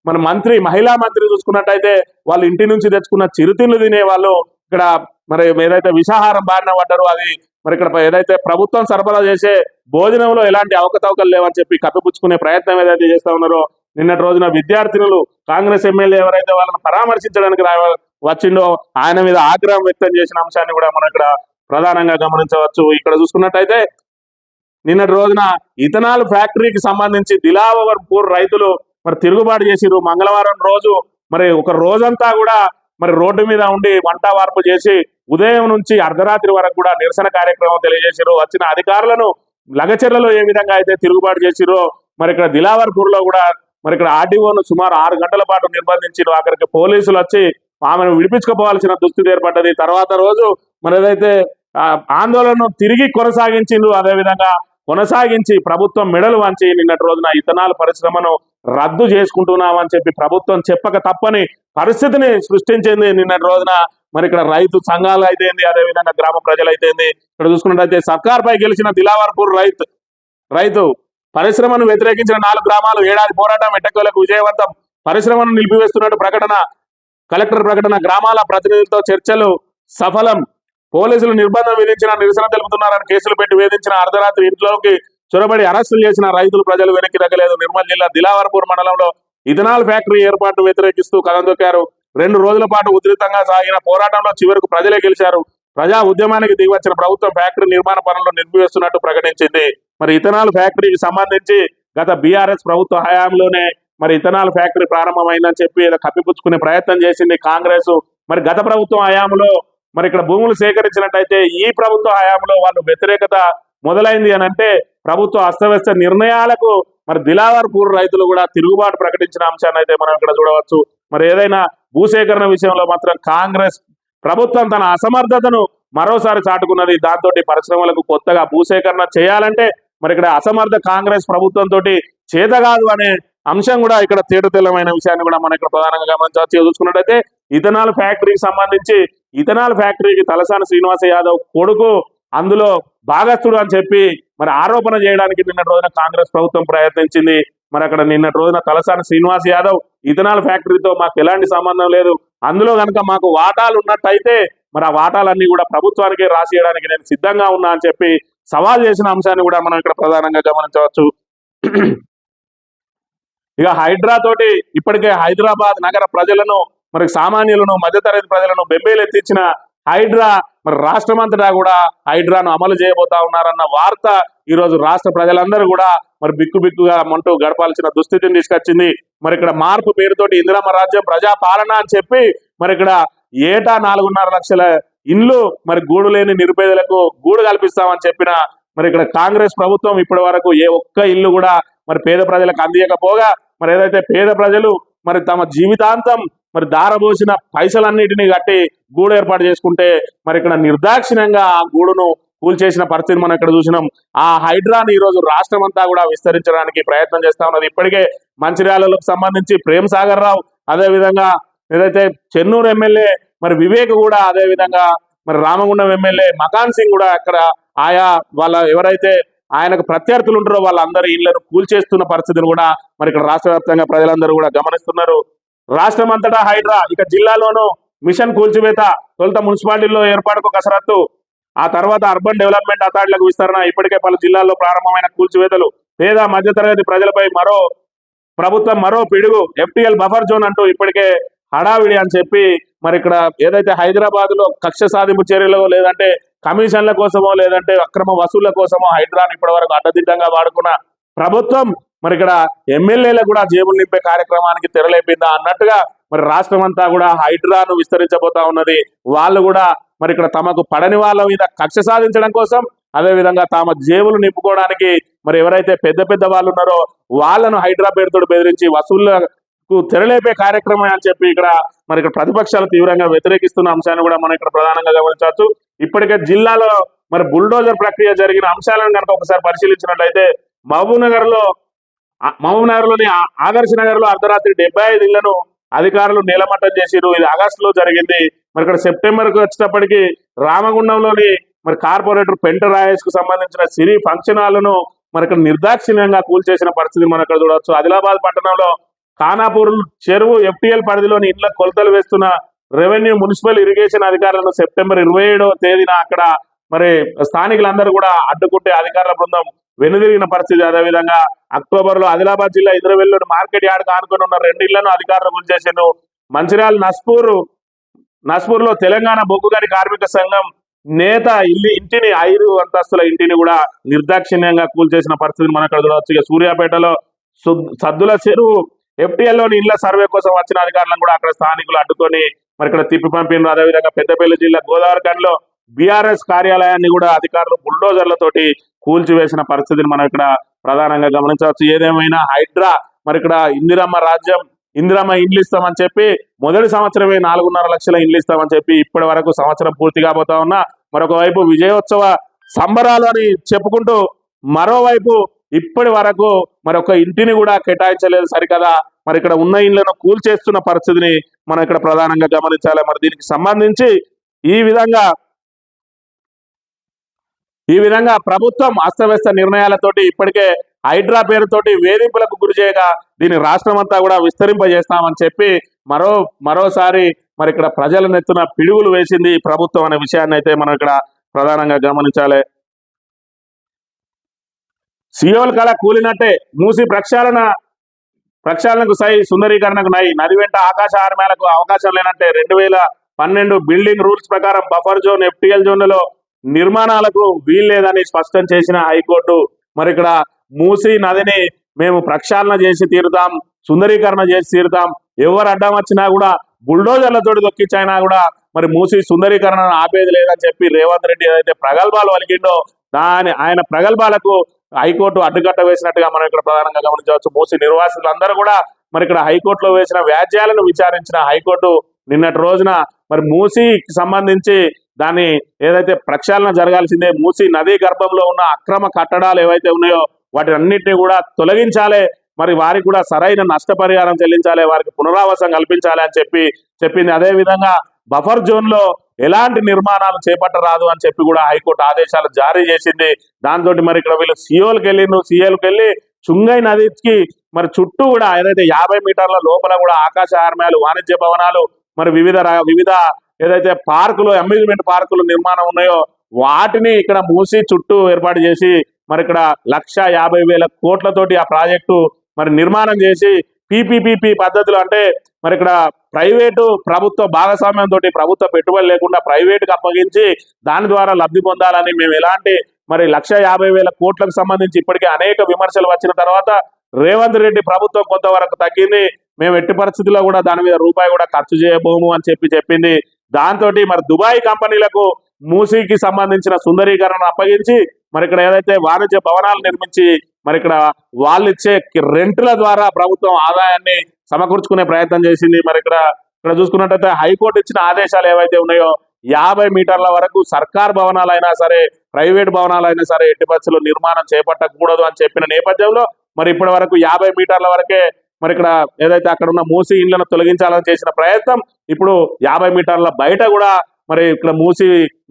S1: మన మంత్రి మహిళా మంత్రి చూసుకున్నట్టయితే వాళ్ళ ఇంటి నుంచి తెచ్చుకున్న చిరుతిళ్ళు తినే వాళ్ళు ఇక్కడ మరి ఏదైతే విషాహారం బారిన పడ్డారో అది మరి ఇక్కడ ఏదైతే ప్రభుత్వం సరఫరా చేసే భోజనంలో ఎలాంటి అవకతవకలు లేవని చెప్పి కప్పిపుచ్చుకునే ప్రయత్నం ఏదైతే చేస్తా ఉన్నారో నిన్నటి రోజున విద్యార్థినులు కాంగ్రెస్ ఎమ్మెల్యే ఎవరైతే వాళ్ళని పరామర్శించడానికి వచ్చిండో ఆయన మీద ఆగ్రహం వ్యక్తం చేసిన అంశాన్ని కూడా మనం ఇక్కడ ప్రధానంగా గమనించవచ్చు. ఇక్కడ చూసుకున్నట్టయితే నిన్నటి రోజున ఇథనాల్ ఫ్యాక్టరీకి సంబంధించి దిలావర్పూర్ రైతులు మరి తిరుగుబాటు చేసిరు. మంగళవారం రోజు మరి ఒక రోజంతా కూడా మరి రోడ్డు మీద ఉండి వంట వార్పు చేసి ఉదయం నుంచి అర్ధరాత్రి వరకు కూడా నిరసన కార్యక్రమం తెలియజేసిరు. వచ్చిన అధికారులను లగచెర్లలో ఏ విధంగా అయితే తిరుగుబాటు చేసిరో మరి ఇక్కడ దిలావర్పూర్ లో కూడా మరి ఇక్కడ ఆర్టీఓను సుమారు 6 గంటల పాటు నిర్బంధించారు. అక్కడికి పోలీసులు వచ్చి ఆమెను విడిపించుకోవాల్సిన దుస్థితి ఏర్పడ్డది. తర్వాత రోజు మరి ఏదైతే ఆందోళనను తిరిగి కొనసాగించిండ్రు, అదేవిధంగా కొనసాగించి ప్రభుత్వం మెడలు వంచి నిన్నటి రోజున ఇథనాల్ పరిశ్రమను రద్దు చేసుకుంటున్నామని చెప్పి ప్రభుత్వం చెప్పక తప్పని పరిస్థితిని సృష్టించింది. నిన్నటి రోజున మరి ఇక్కడ రైతు సంఘాలు అయితేంది, అదేవిధంగా గ్రామ ప్రజలు అయితేంది. ఇక్కడ చూసుకున్నట్టయితే సర్కార్ పై గెలిచిన దిలావర్పూర్ రైతు పరిశ్రమను వ్యతిరేకించిన 4 గ్రామాలు ఏడాది పోరాటం ఎట్టకేలకు విజయవంతం. పరిశ్రమను నిలిపివేస్తున్నట్టు ప్రకటన, కలెక్టర్ ప్రకటన, గ్రామాల ప్రతినిధులతో చర్చలు సఫలం. పోలీసులు నిర్బంధం విధించిన నిరసన తెలుపుతున్నారని కేసులు పెట్టి వేధించిన అర్ధరాత్రి ఇంట్లోకి చొరబడి అరెస్టులు చేసిన రైతులు ప్రజలు వెనక్కి తగ్గలేదు. నిర్మల్ జిల్లా దిలావర్పూర్ మండలంలో ఇథనాల్ ఫ్యాక్టరీ ఏర్పాటు వ్యతిరేకిస్తూ కదం తొక్కారు. 2 రోజుల పాటు ఉధృతంగా సాగిన పోరాటంలో చివరకు ప్రజలే గెలిచారు. ప్రజా ఉద్యమానికి దిగివచ్చిన ప్రభుత్వం ఫ్యాక్టరీ నిర్మాణ పనులను నిలిపివేస్తున్నట్టు ప్రకటించింది. మరి ఇథనాల్ ఫ్యాక్టరీకి సంబంధించి గత బీఆర్ఎస్ ప్రభుత్వ హయాంలోనే మరి ఇథనాల్ ఫ్యాక్టరీ ప్రారంభమైందని చెప్పి కప్పిపుచ్చుకునే ప్రయత్నం చేసింది కాంగ్రెస్. మరి గత ప్రభుత్వం హయాంలో మరి ఇక్కడ భూములు సేకరించినట్టయితే ఈ ప్రభుత్వ హయాంలో వాళ్ళు వ్యతిరేకత మొదలైంది అని అంటే ప్రభుత్వ అస్తవ్యస్త నిర్ణయాలకు మరి దిలావర్పూర్ రైతులు కూడా తిరుగుబాటు ప్రకటించిన అంశాన్ని అయితే మనం ఇక్కడ చూడవచ్చు. మరి ఏదైనా భూసేకరణ విషయంలో మాత్రం కాంగ్రెస్ ప్రభుత్వం తన అసమర్థతను మరోసారి చాటుకున్నది. దాంతో పరిశ్రమలకు కొత్తగా భూసేకరణ చేయాలంటే మరి ఇక్కడ అసమర్థ కాంగ్రెస్ ప్రభుత్వంతో చేత కాదు అనే అంశం కూడా ఇక్కడ తేటతెల్లమైన విషయాన్ని కూడా మనం ఇక్కడ ప్రధానంగా గమనించవచ్చు. చూసుకున్నట్టయితే ఇథనాల్ ఫ్యాక్టరీకి సంబంధించి ఇథనాల్ ఫ్యాక్టరీకి తలసాని శ్రీనివాస యాదవ్ కొడుకు అందులో భాగస్థుడు అని చెప్పి మరి ఆరోపణ చేయడానికి నిన్నటి రోజున కాంగ్రెస్ ప్రభుత్వం ప్రయత్నించింది. మరి అక్కడ నిన్నటి రోజున తలసాని శ్రీనివాస్ యాదవ్ ఇథనాల్ ఫ్యాక్టరీతో మాకు ఎలాంటి సంబంధం లేదు, అందులో కనుక మాకు వాటాలు ఉన్నట్టయితే మరి ఆ వాటాలన్నీ కూడా ప్రభుత్వానికి రాసియడానికి నేను సిద్ధంగా ఉన్నా అని చెప్పి సవాల్ చేసిన అంశాన్ని కూడా మనం ఇక్కడ ప్రధానంగా గమనించవచ్చు. ఇక హైడ్రా తోటి ఇప్పటికే హైదరాబాద్ నగర ప్రజలను మరి సామాన్యులను మధ్యతరగతి ప్రజలను బెంబేలెత్తించిన హైడ్రా మరి రాష్ట్రమంతటా కూడా హైడ్రాను అమలు చేయబోతా ఉన్నారన్న వార్త ఈ రోజు రాష్ట్ర ప్రజలందరూ కూడా మరి బిక్కుగా మంటూ గడపాల్సిన దుస్థితిని తీసుకొచ్చింది. మరి ఇక్కడ మార్పు పేరుతోటి ఇందిరమ్మ రాజ్యం ప్రజా పాలన అని చెప్పి మరి ఇక్కడ ఏటా 4.5 లక్షల ఇండ్లు మరి గూడు లేని నిరుపేదలకు గూడు కల్పిస్తామని చెప్పిన మరి ఇక్కడ కాంగ్రెస్ ప్రభుత్వం ఇప్పటి వరకు ఏ ఒక్క ఇల్లు కూడా మరి పేద ప్రజలకు అందియకపోగా మరి ఏదైతే పేద ప్రజలు మరి తమ జీవితాంతం మరి దారబోసిన పైసలన్నిటినీ కట్టి గూడు ఏర్పాటు చేసుకుంటే మరి ఇక్కడ నిర్దాక్షిణ్యంగా ఆ గూడును కూల్చేసిన పరిస్థితి మనం ఇక్కడ చూసినాం. ఆ హైడ్రాని ఈ రోజు రాష్ట్రం అంతా కూడా విస్తరించడానికి ప్రయత్నం చేస్తా ఉన్నది. ఇప్పటికే మంచిర్యాలకు సంబంధించి ప్రేమ్ సాగర్ రావు, అదేవిధంగా ఏదైతే చెన్నూరు ఎమ్మెల్యే మరి వివేక్ కూడా, అదేవిధంగా మరి రామగుండం ఎమ్మెల్యే మకాన్ సింగ్ కూడా అక్కడ ఆయా వాళ్ళ ఎవరైతే ఆయనకు ప్రత్యర్థులు ఉంటారో వాళ్ళందరి ఇళ్లను కూల్చేస్తున్న పరిస్థితిని కూడా మరి ఇక్కడ రాష్ట్ర వ్యాప్తంగా ప్రజలందరూ కూడా గమనిస్తున్నారు. రాష్ట్రం అంతటా హైడ్రా, ఇక జిల్లాలోనూ మిషన్ కూల్చివేత, తొలుత మున్సిపాలిటీల్లో ఏర్పాటుకు కసరత్తు, ఆ తర్వాత అర్బన్ డెవలప్మెంట్ అథారిటీలకు విస్తరణ. ఇప్పటికే పలు జిల్లాల్లో ప్రారంభమైన కూల్చివేతలు. పేద మధ్యతరగతి ప్రజలపై ప్రభుత్వం మరో పిడుగు, FTL బఫర్ జోన్ అంటూ ఇప్పటికే హడావిడి అని చెప్పి మరి ఇక్కడ ఏదైతే హైదరాబాద్ లో కక్ష సాధింపు చర్యలో లేదంటే కమిషన్ల కోసమో లేదంటే అక్రమ వసూళ్ల కోసమో హైడ్రాని ఇప్పటి వరకు అడ్డదిడ్డంగా వాడుకున్న ప్రభుత్వం మరి ఇక్కడ ఎమ్మెల్యేలకు కూడా జేబులు నింపే కార్యక్రమానికి తెరలేపిందా అన్నట్టుగా మరి రాష్ట్రం అంతా కూడా హైడ్రాను విస్తరించబోతా ఉన్నది. వాళ్ళు కూడా మరి ఇక్కడ తమకు పడని వాళ్ళ మీద కక్ష సాధించడం కోసం, అదే విధంగా తమ జేబులు నింపుకోవడానికి మరి ఎవరైతే పెద్ద పెద్ద వాళ్ళు ఉన్నారో వాళ్ళను హైడ్రా పేరుతో బెదిరించి వసూళ్లకు తెరలేపే కార్యక్రమం అని చెప్పి ఇక్కడ మరి ఇక్కడ ప్రతిపక్షాలు తీవ్రంగా వ్యతిరేకిస్తున్న అంశాన్ని కూడా మనం ఇక్కడ ప్రధానంగా గమనించవచ్చు. ఇప్పటికే జిల్లాలో మరి బుల్డోజర్ ప్రక్రియ జరిగిన అంశాలను కనుక ఒకసారి పరిశీలించినట్లయితే మహబూబ్ నగర్ లోని ఆదర్శ నగర్ లో అర్ధరాత్రి 75 ఇళ్లను అధికారులు నేలమట్టం చేసిరు. ఇది ఆగస్టులో జరిగింది. మరి ఇక్కడ సెప్టెంబర్కి వచ్చేటప్పటికి రామగుండంలోని మరి కార్పొరేటర్ పెంట రాయేష్ కు సంబంధించిన సిరి ఫంక్షన్ హాల్ను మరి ఇక్కడ నిర్దాక్షిణ్యంగా కూల్చేసిన పరిస్థితి మనం ఇక్కడ చూడవచ్చు. ఆదిలాబాద్ పట్టణంలో ఖానాపూర్ చెరువు FTL పరిధిలోని ఇండ్ల కొలతలు వేస్తున్న రెవెన్యూ మున్సిపల్ ఇరిగేషన్ అధికారులను సెప్టెంబర్ 27వ తేదీన అక్కడ మరి స్థానికులందరూ కూడా అడ్డుకుంటే అధికారుల బృందం వెనుదిరిగిన పరిస్థితి. అదేవిధంగా అక్టోబర్ లో ఆదిలాబాద్ జిల్లా ఇద్రవెల్లుడి మార్కెట్ యార్డ్ ఆనుకొని ఉన్న 2 ఇళ్లను అధికారులు కూల్చేసిండు. మంచిర్యాల నస్పూర్ లో తెలంగాణ బొగ్గుగని కార్మిక సంఘం నేత ఇంటిని 5 అంతస్తుల ఇంటిని కూడా నిర్దాక్షిణ్యంగా కూల్చేసిన పరిస్థితిని మనం ఇక్కడ చూడవచ్చు. ఇక సూర్యాపేటలో సద్దుల చెరువు FTL లోని ఇళ్ల సర్వే కోసం వచ్చిన అధికారులను కూడా అక్కడ స్థానికులు అడ్డుకొని మరి ఇక్కడ తిప్పి పంపినారు. అదేవిధంగా పెద్దపల్లి జిల్లా గోదావరిఖండ్లో BRS కార్యాలయాన్ని కూడా అధికారులు బుల్డోజర్లతోటి కూల్చివేసిన పరిస్థితిని మనం ఇక్కడ ప్రధానంగా గమనించవచ్చు. ఏదేమైనా హైడ్రా మరి ఇక్కడ ఇందిరమ్మ ఇండ్లు ఇస్తామని చెప్పి మొదటి సంవత్సరమే 4.5 లక్షల ఇండ్లు ఇస్తామని చెప్పి ఇప్పటి వరకు సంవత్సరం పూర్తి కాబోతా ఉన్నా మరొక వైపు విజయోత్సవ సంబరాలు అని చెప్పుకుంటూ మరోవైపు ఇప్పటి వరకు మరొక ఇంటిని కూడా కేటాయించలేదు సరికదా. మరి ఇక్కడ ఉన్న ఇండ్లను కూల్చేస్తున్న పరిస్థితిని మనం ఇక్కడ ప్రధానంగా గమనించాలి. మరి దీనికి సంబంధించి ఈ విధంగా ప్రభుత్వం అస్తవ్యస్త నిర్ణయాలతోటి ఇప్పటికే హైడ్రా పేరుతోటి వేధింపులకు గురి చేయగా దీన్ని రాష్ట్రం అంతా కూడా విస్తరింపజేస్తామని చెప్పి మరోసారి మరి ఇక్కడ ప్రజల నెత్తున పిడుగులు వేసింది ప్రభుత్వం అనే విషయాన్ని అయితే మనం ఇక్కడ ప్రధానంగా గమనించాలి. సియోల్ కళ కూలినట్టే మూసి ప్రక్షాళనకు సై సుందరీకరణకు నై నది వెంట ఆకాశ ఆర్మేలకు అవకాశం లేనట్టే 2012 బిల్డింగ్ రూల్స్ ప్రకారం బఫర్ జోన్ FTL జోన్లలో నిర్మాణాలకు వీల్లేదని స్పష్టం చేసిన హైకోర్టు మరి ఇక్కడ మూసీ నదిని మేము ప్రక్షాళన చేసి తీరుతాం, సుందరీకరణ చేసి తీరుతాం, ఎవరు అడ్డం వచ్చినా కూడా బుల్డోజర్లతోటి దొక్కించైనా కూడా మరి మూసీ సుందరీకరణను ఆపేది లేదని చెప్పి రేవంత్ రెడ్డి ఏదైతే ప్రగల్భాలు పలికిండో ఆయన ప్రగల్భాలకు హైకోర్టు అడ్డుకట్ట వేసినట్టుగా మనం ఇక్కడ ప్రధానంగా గమనించవచ్చు. మూసీ నిర్వాసితులందరూ కూడా మరి ఇక్కడ హైకోర్టులో వేసిన వ్యాజ్యాలను విచారించిన హైకోర్టు నిన్నటి రోజున మరి మూసీకి సంబంధించి దాన్ని ఏదైతే ప్రక్షాళన జరగాల్సిందే, మూసీ నదీ గర్భంలో ఉన్న అక్రమ కట్టడాలు ఏవైతే ఉన్నాయో వాటి అన్నింటినీ కూడా తొలగించాలి, మరి వారికి కూడా సరైన నష్టపరిహారం చెల్లించాలి, వారికి పునరావాసం కల్పించాలి అని చెప్పింది. అదేవిధంగా బఫర్ జోన్ లో ఎలాంటి నిర్మాణాలు చేపట్టరాదు అని చెప్పి కూడా హైకోర్టు ఆదేశాలు జారీ చేసింది. దాంతో మరి ఇక్కడ వీళ్ళు సియోల్కి వెళ్ళి చుంగై నదికి మరి చుట్టూ కూడా ఏదైతే 50 మీటర్ల లోపల కూడా ఆకాశ ఆర్మేలు, వాణిజ్య భవనాలు, మరి వివిధ ఏదైతే పార్కులు, అమ్యూజ్మెంట్ పార్కులు నిర్మాణం ఉన్నాయో వాటిని ఇక్కడ మూసి చుట్టూ ఏర్పాటు చేసి మరి ఇక్కడ 1,50,000 కోట్లతోటి ఆ ప్రాజెక్టు మరి నిర్మాణం చేసి PPP పద్ధతిలో అంటే మరి ఇక్కడ ప్రైవేటు ప్రభుత్వ భాగస్వామ్యంతో ప్రభుత్వ పెట్టుబడి లేకుండా ప్రైవేటుకి అప్పగించి దాని ద్వారా లబ్ధి పొందాలని మేము ఎలాంటి మరి 1,50,000 కోట్లకు సంబంధించి ఇప్పటికే అనేక విమర్శలు వచ్చిన తర్వాత రేవంత్ రెడ్డి ప్రభుత్వం కొంతవరకు తగ్గింది, మేము ఎట్టి పరిస్థితుల్లో కూడా దాని మీద రూపాయి కూడా ఖర్చు చేయబోము అని చెప్పింది. దాంతో మరి దుబాయ్ కంపెనీలకు మూసీకి సంబంధించిన సుందరీకరణ అప్పగించి మరి ఇక్కడ ఏదైతే వాణిజ్య భవనాలు నిర్మించి మరి ఇక్కడ వాళ్ళు ఇచ్చే రెంట్ల ద్వారా ప్రభుత్వం ఆదాయాన్ని సమకూర్చుకునే ప్రయత్నం చేసింది. మరి ఇక్కడ చూసుకున్నట్టయితే హైకోర్టు ఇచ్చిన ఆదేశాలు ఏవైతే ఉన్నాయో 50 మీటర్ల వరకు సర్కార్ భవనాలైనా సరే ప్రైవేట్ భవనాలైనా సరే ఎట్టి పరిస్థితుల్లో నిర్మాణం చేపట్టకూడదు అని చెప్పిన నేపథ్యంలో మరి ఇప్పటి వరకు 50 మీటర్ల వరకే మరి ఇక్కడ ఏదైతే అక్కడ ఉన్న మూసి ఇళ్లను తొలగించాలని చేసిన ప్రయత్నం ఇప్పుడు 50 మీటర్ల బయట కూడా మరి ఇక్కడ మూసి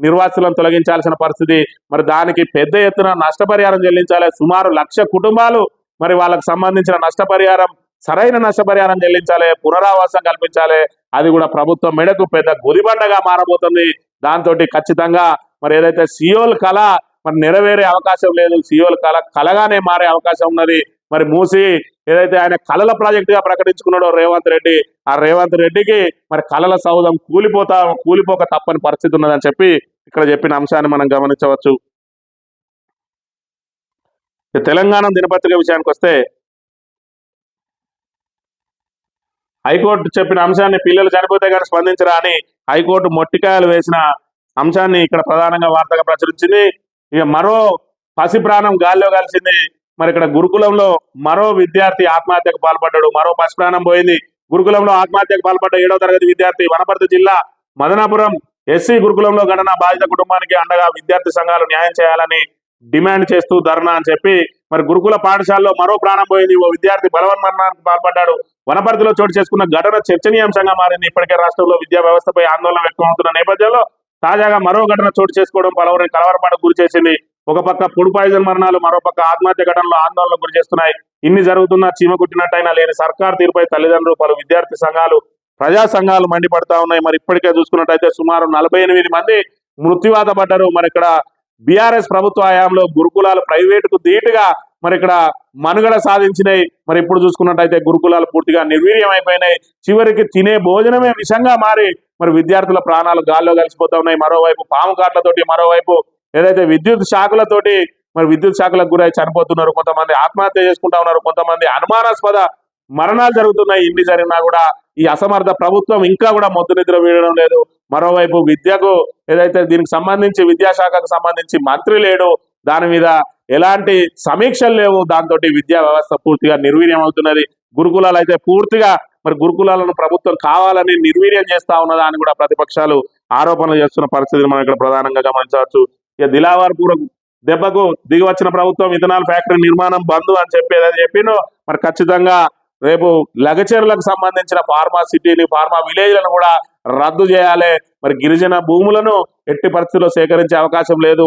S1: నిర్వాసితులను తొలగించాల్సిన పరిస్థితి. మరి దానికి పెద్ద ఎత్తున నష్టపరిహారం చెల్లించాలి. సుమారు 1,00,000 కుటుంబాలు మరి వాళ్ళకు సంబంధించిన నష్టపరిహారం, సరైన నష్టపరిహారం చెల్లించాలి, పునరావాసం కల్పించాలి. అది కూడా ప్రభుత్వం మెడకు పెద్ద గుదిబండగా మారబోతుంది. దాంతో ఖచ్చితంగా మరి ఏదైతే సియోల్ కళ మరి నెరవేరే అవకాశం లేదు, సియోల్ కళగానే మారే అవకాశం ఉన్నది. మరి మూసి ఏదైతే ఆయన కళల ప్రాజెక్ట్ గా ప్రకటించుకున్నాడో రేవంత్ రెడ్డి, ఆ రేవంత్ రెడ్డికి మరి కళల సౌధం కూలిపోక తప్పని పరిస్థితి ఉన్నదని చెప్పి ఇక్కడ చెప్పిన అంశాన్ని మనం గమనించవచ్చు. తెలంగాణ దినపత్రిక విషయానికి వస్తే హైకోర్టు చెప్పిన అంశాన్ని పిల్లలు చనిపోతే కానీ స్పందించరా అని హైకోర్టు మొట్టికాయలు వేసిన అంశాన్ని ఇక్కడ ప్రధానంగా వార్తగా ప్రచురించింది. ఇక మరో పసి ప్రాణం గాల్లో కలిసింది. మరి ఇక్కడ గురుకులంలో మరో విద్యార్థి ఆత్మహత్యకు పాల్పడ్డాడు. మరో పసి ప్రాణం పోయింది. గురుకులంలో ఆత్మహత్యకు పాల్పడ్డ 7వ తరగతి విద్యార్థి వనపర్తి జిల్లా మదనాపురం ఎస్సీ గురుకులంలో ఘటన బాధిత కుటుంబానికి అండగా విద్యార్థి సంఘాలు న్యాయం చేయాలని డిమాండ్ చేస్తూ ధర్నా అని చెప్పి మరి గురుకుల పాఠశాలలో మరో ప్రాణం పోయింది. ఓ విద్యార్థి బలవన్మరణానికి పాల్పడ్డాడు. వనపర్తిలో చోటు చేసుకున్న ఘటన చర్చనీయాంశంగా మారింది. ఇప్పటికే రాష్ట్రంలో విద్యా వ్యవస్థపై ఆందోళన వ్యక్తమవుతున్న నేపథ్యంలో తాజాగా మరో ఘటన చోటు చేసుకోవడం పలువురిని కలవరపాటుకు గురి చేసింది. ఒక పక్క ఫుడ్ పాయిజన్ మరణాలు, మరో పక్క ఆత్మహత్య ఘటనలు ఆందోళనకు గురి చేస్తున్నాయి. ఇన్ని జరుగుతున్నా చీమ కుట్టినట్టయినా లేని సర్కార్ తీరుపై తల్లిదండ్రులు, పలు విద్యార్థి సంఘాలు, ప్రజా సంఘాలు మండిపడతా ఉన్నాయి. మరి ఇప్పటికే చూసుకున్నట్టయితే సుమారు 48 మంది మృత్యువాత పడ్డారు. మరి ఇక్కడ బీఆర్ఎస్ ప్రభుత్వ హయాంలో గురుకులాలు ప్రైవేటుకు ధీటుగా మరి ఇక్కడ మనుగడ సాధించినాయి. మరి ఇప్పుడు చూసుకున్నట్టయితే గురుకులాలు పూర్తిగా నిర్వీర్యం అయిపోయినాయి. చివరికి తినే భోజనమే విషంగా మారి మరి విద్యార్థుల ప్రాణాలు గాల్లో కలిసిపోతా ఉన్నాయి. మరోవైపు పాము కాట్లతోటి, మరోవైపు ఏదైతే విద్యుత్ శాఖలతోటి మరి విద్యుత్ శాఖలకు గురై చనిపోతున్నారు. కొంతమంది ఆత్మహత్య చేసుకుంటా ఉన్నారు. కొంతమంది అనుమానాస్పద మరణాలు జరుగుతున్నాయి. ఇన్ని జరిగినా కూడా ఈ అసమర్థ ప్రభుత్వం ఇంకా కూడా మొద్దు నిద్ర వీడడం లేదు. మరోవైపు విద్యకు ఏదైతే దీనికి సంబంధించి విద్యాశాఖకు సంబంధించి మంత్రి లేడు, దాని మీద ఎలాంటి సమీక్షలు లేవు. దాంతో విద్యా వ్యవస్థ పూర్తిగా నిర్వీర్యం అవుతున్నది. గురుకులాలు అయితే పూర్తిగా మరి గురుకులాలను ప్రభుత్వం కావాలని నిర్వీర్యం చేస్తా ఉన్నదా అని కూడా ప్రతిపక్షాలు ఆరోపణలు చేస్తున్న పరిస్థితిని మనం ఇక్కడ ప్రధానంగా గమనించవచ్చు. ఇక దిలావర్పూర్ దెబ్బకు దిగి వచ్చిన ప్రభుత్వం ఇథనాల్ ఫ్యాక్టరీ నిర్మాణం బంద్ అని చెప్పి ఏదైతే చెప్పిందో మరి ఖచ్చితంగా రేపు లగచెరులకు సంబంధించిన ఫార్మా సిటీని, ఫార్మా విలేజ్లను కూడా రద్దు చేయాలి. మరి గిరిజన భూములను ఎట్టి పరిస్థితుల్లో సేకరించే అవకాశం లేదు.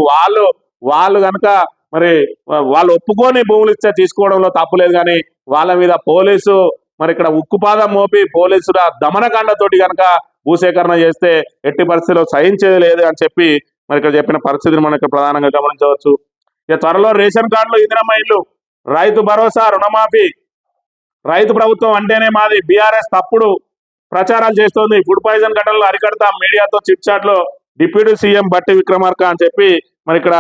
S1: వాళ్ళు కనుక మరి వాళ్ళు ఒప్పుకొని భూములు ఇచ్చే తీసుకోవడంలో తప్పులేదు, కానీ వాళ్ళ మీద పోలీసు మరి ఇక్కడ ఉక్కుపాదం మోపి పోలీసుల దమనకాండతోటి కనుక భూసేకరణ చేస్తే ఎట్టి పరిస్థితుల్లో సహించేది లేదు అని చెప్పి మరి ఇక్కడ చెప్పిన పరిస్థితిని మనం ఇక్కడ ప్రధానంగా గమనించవచ్చు. ఇక త్వరలో రేషన్ కార్డులు, ఇందిరమ్మ ఇల్లు, రైతు భరోసా, రుణమాఫీ, రైతు ప్రభుత్వం అంటేనే మాది, బీఆర్ఎస్ తప్పుడు ప్రచారాలు చేస్తోంది, ఫుడ్ పాయిజన్ ఘటనలు అరికడతాం, మీడియాతో చిట్ చాట్ లో డిప్యూటీ సీఎం బట్టి విక్రమార్క అని చెప్పి మరి ఇక్కడ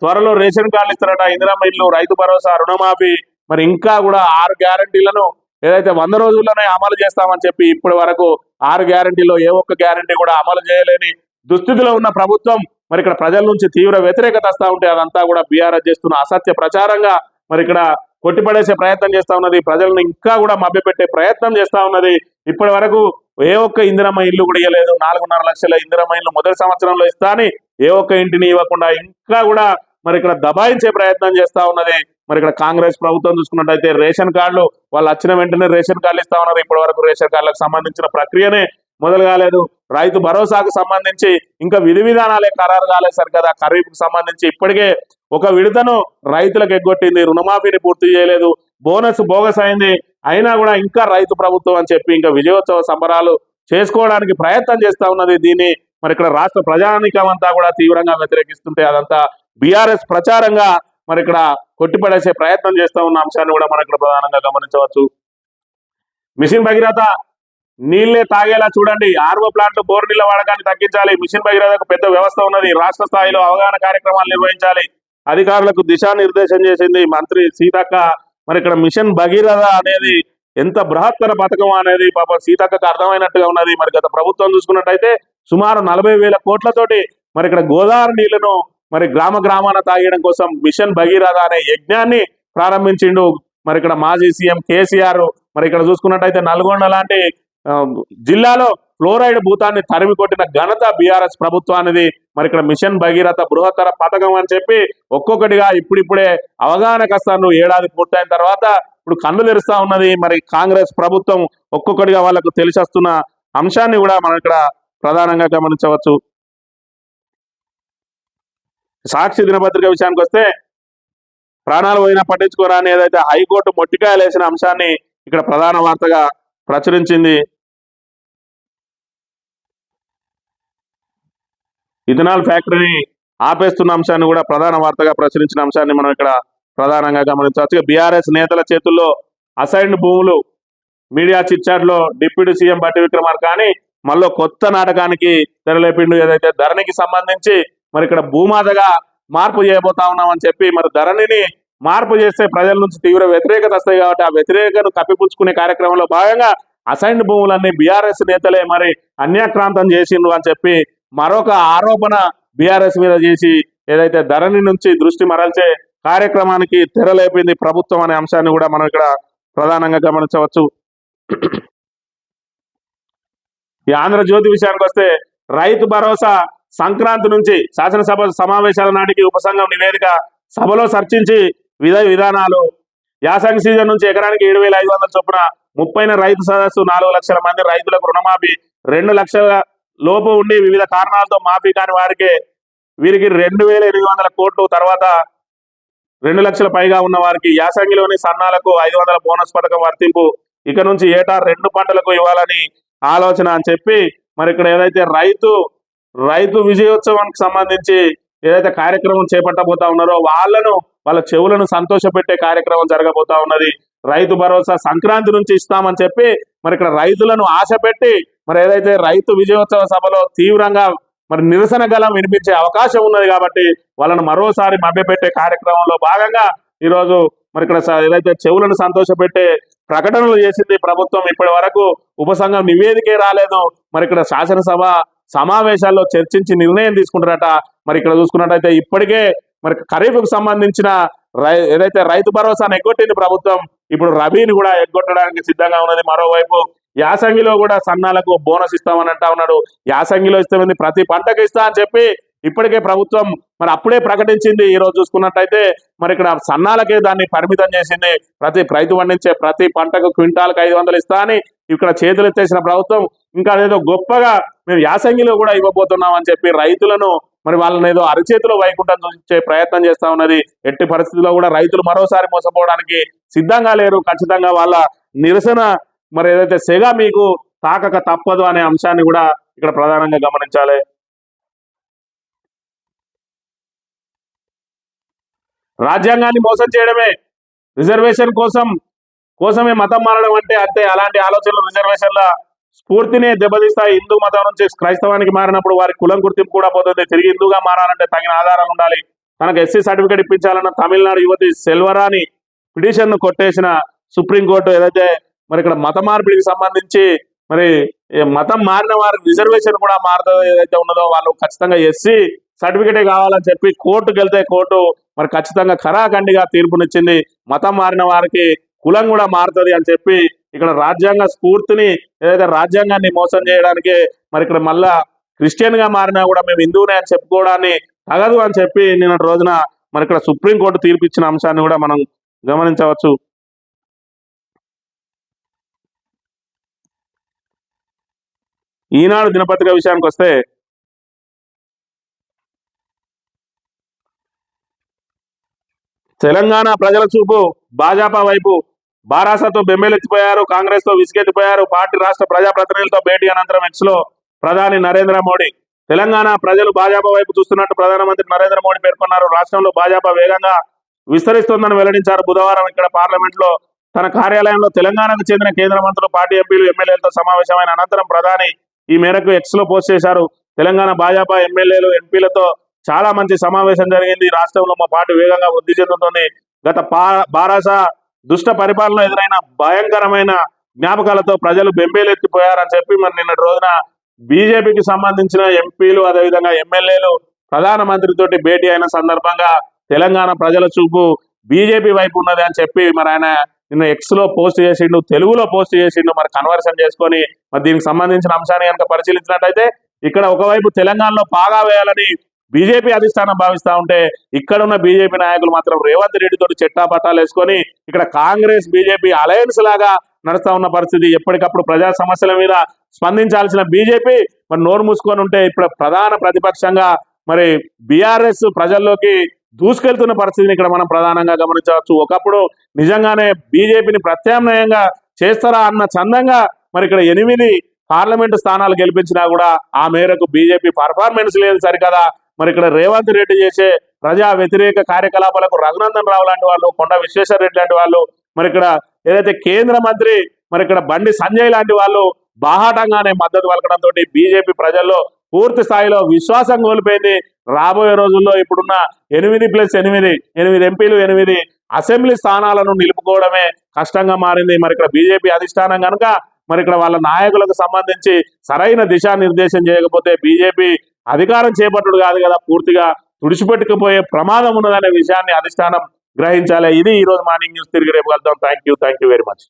S1: త్వరలో రేషన్ కార్డులు ఇస్తారట, ఇందిరమ్మ ఇల్లు, రైతు భరోసా, రుణమాఫీ, మరి ఇంకా కూడా 6 గ్యారంటీలను ఏదైతే 100 రోజుల్లోనే అమలు చేస్తామని చెప్పి ఇప్పటి వరకు 6 గ్యారంటీలో ఏ ఒక్క గ్యారంటీ కూడా అమలు చేయలేని దుస్థితిలో ఉన్న ప్రభుత్వం మరి ఇక్కడ ప్రజల నుంచి తీవ్ర వ్యతిరేకత వస్తూ ఉంటే అదంతా కూడా బీఆర్ఎస్ చేస్తున్న అసత్య ప్రచారంగా మరి ఇక్కడ కొట్టిపడేసే ప్రయత్నం చేస్తా ఉన్నది. ప్రజలను ఇంకా కూడా మభ్యపెట్టే ప్రయత్నం చేస్తా ఉన్నది. ఇప్పటి వరకు ఏ ఒక్క ఇందిరమ్మ ఇల్లు కూడా ఇవ్వలేదు. 4.5 లక్షల ఇందిరమ్మ ఇల్లు మొదటి సంవత్సరంలో ఇస్తా అని ఏ ఒక్క ఇంటిని ఇవ్వకుండా ఇంకా కూడా మరి ఇక్కడ దబాయించే ప్రయత్నం చేస్తా ఉన్నది. మరి ఇక్కడ కాంగ్రెస్ ప్రభుత్వం చూసుకున్నట్టయితే రేషన్ కార్డులు వాళ్ళు వచ్చిన వెంటనే రేషన్ కార్డులు ఇస్తా ఉన్నారు. ఇప్పటి వరకు రేషన్ కార్డులకు సంబంధించిన ప్రక్రియనే మొదలు కాలేదు. రైతు భరోసాకు సంబంధించి ఇంకా విధి విధానాలే ఖరారు కాలేదు సరికదా. ఖరీఫ్కు సంబంధించి ఇప్పటికే ఒక విడతను రైతులకు ఎగ్గొట్టింది, రుణమాఫీని పూర్తి చేయలేదు, బోనస్ బోగస్ అయింది. అయినా కూడా ఇంకా రైతు ప్రభుత్వం అని చెప్పి ఇంకా విజయోత్సవ సంబరాలు చేసుకోవడానికి ప్రయత్నం చేస్తా ఉన్నది. దీన్ని మరి ఇక్కడ రాష్ట్ర ప్రజానీకం అంతా కూడా తీవ్రంగా వ్యతిరేకిస్తుంటే అదంతా బీఆర్ఎస్ ప్రచారంగా మరి ఇక్కడ కొట్టిపడేసే ప్రయత్నం చేస్తా ఉన్న అంశాన్ని కూడా మనం ఇక్కడ ప్రధానంగా గమనించవచ్చు. మిషన్ భగీరథ నీళ్లే తాగేలా చూడండి, ఆర్వో ప్లాంట్ బోర్ నీళ్ల వాడకాన్ని తగ్గించాలి, మిషన్ భగీరథకు పెద్ద వ్యవస్థ ఉన్నది, రాష్ట్ర స్థాయిలో అవగాహన కార్యక్రమాలు నిర్వహించాలి, అధికారులకు దిశానిర్దేశం చేసింది మంత్రి సీతక్క. మరి ఇక్కడ మిషన్ భగీరథ అనేది ఎంత బృహత్తర పథకం అనేది పాప సీతక్కకు అర్థమైనట్టుగా ఉన్నది. మరి గత ప్రభుత్వం చూసుకున్నట్టయితే సుమారు 40,000 కోట్లతోటి మరి ఇక్కడ గోదావరి నీళ్లను మరి గ్రామాన తాగడం కోసం మిషన్ భగీరథ అనే యజ్ఞాన్ని ప్రారంభించిండు మరి ఇక్కడ మాజీ సీఎం కేసీఆర్. మరి ఇక్కడ చూసుకున్నట్టయితే నల్గొండ లాంటి జిల్లాలో ఫ్లోరైడ్ భూతాన్ని తరిమి కొట్టిన ఘనత బీఆర్ఎస్ ప్రభుత్వానికి. మరి ఇక్కడ మిషన్ భగీరథ బృహత్తర పథకం అని చెప్పి ఒక్కొక్కటిగా ఇప్పుడిప్పుడే అవగాహనకు వస్తాను. ఏడాది పూర్తయిన తర్వాత ఇప్పుడు కన్ను తెరుస్తా ఉన్నది. మరి కాంగ్రెస్ ప్రభుత్వం ఒక్కొక్కటిగా వాళ్ళకు తెలిసొస్తున్న అంశాన్ని కూడా మనం ఇక్కడ ప్రధానంగా గమనించవచ్చు. సాక్షి దినపత్రిక విషయానికి వస్తే ప్రాణాలు పోయినా పట్టించుకోరా అని ఏదైతే హైకోర్టు మొట్టికాయలు వేసిన అంశాన్ని ఇక్కడ ప్రధాన వార్తగా ప్రచురించింది. ఇథనాల్ ఫ్యాక్టరీని ఆపేస్తున్న అంశాన్ని కూడా ప్రధాన వార్తగా ప్రచురించిన అంశాన్ని మనం ఇక్కడ ప్రధానంగా గమనించవచ్చు. బీఆర్ఎస్ నేతల చేతుల్లో అసైన్డ్ భూములు, మీడియా చిట్చాట్లో డిప్యూటీ సీఎం బట్టి విక్రమార్క కానీ మళ్ళీ కొత్త నాటకానికి తెరలేపిండు. ఏదైతే ధరణికి సంబంధించి మరి ఇక్కడ భూమాతగా మార్పు చేయబోతా ఉన్నామని చెప్పి, మరి ధరణిని మార్పు చేస్తే ప్రజల నుంచి తీవ్ర వ్యతిరేకత వస్తాయి కాబట్టి ఆ వ్యతిరేకతను కప్పిపుచ్చుకునే కార్యక్రమంలో భాగంగా అసైన్డ్ భూములన్నీ బీఆర్ఎస్ నేతలే మరి అన్యాక్రాంతం చేసిండ్రు అని చెప్పి మరొక ఆరోపణ బీఆర్ఎస్ మీద చేసి ఏదైతే ధరణి నుంచి దృష్టి మరల్చే కార్యక్రమానికి తెరలేపింది ప్రభుత్వం అనే అంశాన్ని కూడా మనం ఇక్కడ ప్రధానంగా గమనించవచ్చు. ఈ ఆంధ్రజ్యోతి విషయానికి వస్తే రైతు భరోసా సంక్రాంతి నుంచి శాసనసభ సమావేశాల నాటికి ఉపసంఘం నివేదిక సభలో చర్చించి విధానాలు, యాసంగి సీజన్ నుంచి ఎకరానికి 7,500 చొప్పున 30న రైతు సదస్సు, 4 లక్షల మంది రైతులకు రుణమాఫీ, 2 లక్షల లోపు ఉండి వివిధ కారణాలతో మాఫీ కాని వీరికి 2,800 కోట్లు, తర్వాత 2 లక్షల పైగా ఉన్న వారికి యాసంగిలోని సన్నాలకు 500 బోనస్ పథకం వర్తింపు, ఇక నుంచి ఏటా 2 పంటలకు ఇవ్వాలని ఆలోచన అని చెప్పి మరి ఇక్కడ ఏదైతే రైతు విజయోత్సవానికి సంబంధించి ఏదైతే కార్యక్రమం చేపట్టబోతా ఉన్నారో వాళ్ళ చెవులను సంతోషపెట్టే కార్యక్రమం జరగబోతా ఉన్నది. రైతు భరోసా సంక్రాంతి నుంచి ఇస్తామని చెప్పి మరి ఇక్కడ రైతులను ఆశ పెట్టి మరి ఏదైతే రైతు విజయోత్సవ సభలో తీవ్రంగా మరి నిరసన గలం వినిపించే అవకాశం ఉన్నది కాబట్టి వాళ్ళను మరోసారి మభ్యపెట్టే కార్యక్రమంలో భాగంగా ఈరోజు మరి ఇక్కడ ఏదైతే చెవులను సంతోషపెట్టే ప్రకటనలు చేసింది ప్రభుత్వం. ఇప్పటి వరకు ఉపసంఘం నివేదికే రాలేదు. మరి ఇక్కడ శాసనసభ సమావేశాల్లో చర్చించి నిర్ణయం తీసుకుంటారట. మరి ఇక్కడ చూసుకున్నట్టయితే ఇప్పటికే మరి ఖరీఫ్కు సంబంధించిన ఏదైతే రైతు భరోసాను ఎగ్గొట్టింది ప్రభుత్వం, ఇప్పుడు రబీని కూడా ఎగ్గొట్టడానికి సిద్ధంగా ఉన్నది. మరోవైపు యాసంగిలో కూడా సన్నాలకు బోనస్ ఇస్తామని అంటా ఉన్నాడు. యాసంగిలో ఇస్తామంది ప్రతి పంటకు ఇస్తా అని చెప్పి ఇప్పటికే ప్రభుత్వం మరి అప్పుడే ప్రకటించింది. ఈ రోజు చూసుకున్నట్టయితే మరి ఇక్కడ సన్నాలకే దాన్ని పరిమితం చేసింది. రైతు పండించే ప్రతి పంటకు క్వింటాల్కి 500 ఇస్తా అని ఇక్కడ చేతులు ఎత్తేసిన ప్రభుత్వం ఇంకా అదేదో గొప్పగా మేము యాసంగిలో కూడా ఇవ్వబోతున్నాం అని చెప్పి రైతులను మరి వాళ్ళని ఏదో అరచేతిలో వైకుంఠం చూపించే ప్రయత్నం చేస్తా ఉన్నది. ఎట్టి పరిస్థితుల్లో కూడా రైతులు మరోసారి మోసపోవడానికి సిద్ధంగా లేరు. ఖచ్చితంగా వాళ్ళ నిరసన మరి ఏదైతే సెగ మీకు తాకక తప్పదు అనే అంశాన్ని కూడా ఇక్కడ ప్రధానంగా గమనించాలి. రాజ్యాంగాన్ని మోసం చేయడమే, రిజర్వేషన్ కోసమే మతం మారడం అంటే అంతే. అలాంటి ఆలోచనలు రిజర్వేషన్ల స్ఫూర్తిని దెబ్బతీస్తాయి. హిందూ మతం నుంచి క్రైస్తవానికి మారినప్పుడు వారి కులం గుర్తింపు కూడా పోతుంది. తిరిగి హిందూగా మారాలంటే తగిన ఆధారాలు ఉండాలి. తనకు ఎస్సీ సర్టిఫికేట్ ఇప్పించాలన్న తమిళనాడు యువతి సెల్వరాని పిటిషన్ను కొట్టేసిన సుప్రీంకోర్టు ఏదైతే మరి ఇక్కడ మత మార్పిడికి సంబంధించి మరి మతం మారిన వారికి రిజర్వేషన్ కూడా మారుతుంది ఏదైతే ఉన్నదో వాళ్ళు ఖచ్చితంగా ఎస్సీ సర్టిఫికేటే కావాలని చెప్పి కోర్టుకు వెళ్తే కోర్టు మరి ఖచ్చితంగా ఖరాఖండిగా తీర్పునిచ్చింది. మతం మారిన వారికి కులం కూడా మారుతుంది అని చెప్పి ఇక్కడ రాజ్యాంగ స్ఫూర్తిని ఏదైతే రాజ్యాంగాన్ని మోసం చేయడానికి మరి ఇక్కడ మళ్ళా క్రిస్టియన్ గా మారినా కూడా మేము హిందువునే అని చెప్పుకోవడాన్ని తగదు అని చెప్పి నిన్న రోజున మరి ఇక్కడ సుప్రీంకోర్టు తీర్పు ఇచ్చిన అంశాన్ని కూడా మనం గమనించవచ్చు. ఈనాడు దినపత్రిక విషయానికి వస్తే తెలంగాణ ప్రజల చూపు భాజపా వైపు, బారాసతో బెంబేలెత్తిపోయారు, కాంగ్రెస్ తో విసిగెత్తిపోయారు. పార్టీ రాష్ట్ర ప్రజాప్రతినిధులతో భేటీ అనంతరం ఎక్స్లో ప్రధాని నరేంద్ర మోడీ, తెలంగాణ ప్రజలు భాజపా వైపు చూస్తున్నట్టు ప్రధానమంత్రి నరేంద్ర మోడీ పేర్కొన్నారు. రాష్ట్రంలో భాజపా వేగంగా విస్తరిస్తోందని వెల్లడించారు. బుధవారం ఇక్కడ పార్లమెంట్ లో తన కార్యాలయంలో తెలంగాణకు చెందిన కేంద్ర మంత్రులు, పార్టీ ఎంపీలు, ఎమ్మెల్యేలతో సమావేశమైన అనంతరం ప్రధాని ఈ మేరకు ఎక్స్ లో పోస్ట్ చేశారు. తెలంగాణ భాజపా ఎమ్మెల్యేలు, ఎంపీలతో చాలా మంచి సమావేశం జరిగింది. రాష్ట్రంలో మా పార్టీ వేగంగా వృద్ధి చెందుతుంది. గత బారాస దుష్ట పరిపాలన ఎదురైన భయంకరమైన జ్ఞాపకాలతో ప్రజలు బెంబేలెత్తిపోయారని చెప్పి మరి నిన్నటి రోజున బీజేపీకి సంబంధించిన ఎంపీలు అదేవిధంగా ఎమ్మెల్యేలు ప్రధానమంత్రితోటి భేటీ అయిన సందర్భంగా తెలంగాణ ప్రజల చూపు బీజేపీ వైపు ఉన్నది అని చెప్పి మరి ఆయన నిన్న ఎక్స్ లో పోస్ట్ చేసిండు, తెలుగులో పోస్ట్ చేసిండు. మరి కన్వర్షన్ చేసుకొని మరి దీనికి సంబంధించిన అంశాన్ని కనుక పరిశీలించినట్టయితే ఇక్కడ ఒకవైపు తెలంగాణలో పాగా వేయాలని బీజేపీ అధిష్టానం భావిస్తా ఉంటే ఇక్కడ ఉన్న బీజేపీ నాయకులు మాత్రం రేవంత్ రెడ్డి తోటి చెట్టా పట్టాలు వేసుకొని ఇక్కడ కాంగ్రెస్ బీజేపీ అలయన్స్ లాగా నడుస్తా ఉన్న పరిస్థితి. ఎప్పటికప్పుడు ప్రజా సమస్యల మీద స్పందించాల్సిన బీజేపీ మరి నోరు మూసుకొని ఉంటే ఇప్పుడు ప్రధాన ప్రతిపక్షంగా మరి బీఆర్ఎస్ ప్రజల్లోకి దూసుకెళ్తున్న పరిస్థితిని ఇక్కడ మనం ప్రధానంగా గమనించవచ్చు. ఒకప్పుడు నిజంగానే బీజేపీని ప్రత్యామ్నాయంగా చేస్తారా అన్న చందంగా మరి ఇక్కడ 8 పార్లమెంటు స్థానాలు గెలిపించినా కూడా ఆ మేరకు బీజేపీ పర్ఫార్మెన్స్ లేదు సరికదా. మరి ఇక్కడ రేవంత్ రెడ్డి చేసే ప్రజా వ్యతిరేక కార్యకలాపాలకు రఘునందన్ రావు లాంటి వాళ్ళు, కొండ విశ్వేశ్వర రెడ్డి లాంటి వాళ్ళు, మరి ఇక్కడ ఏదైతే కేంద్ర మంత్రి మరి ఇక్కడ బండి సంజయ్ లాంటి వాళ్ళు బాహాటంగానే మద్దతు పలకడంతో బీజేపీ ప్రజల్లో పూర్తి స్థాయిలో విశ్వాసం కోల్పోయింది. రాబోయే రోజుల్లో ఇప్పుడున్న 8+8 ఎంపీలు 8 అసెంబ్లీ స్థానాలను నిలుపుకోవడమే కష్టంగా మారింది. మరి ఇక్కడ బీజేపీ అధిష్టానం కనుక మరి ఇక్కడ వాళ్ళ నాయకులకు సంబంధించి సరైన దిశానిర్దేశం చేయకపోతే బీజేపీ అధికారం చేపట్టుడు కాదు కదా, పూర్తిగా తుడిచిపెట్టుకుపోయే ప్రమాదం ఉన్నదనే విషయాన్ని అధిష్టానం గ్రహించాలి. ఇది ఈ రోజు మార్నింగ్ న్యూస్. తిరిగి రేపు కలుద్దాం. Thank you very much.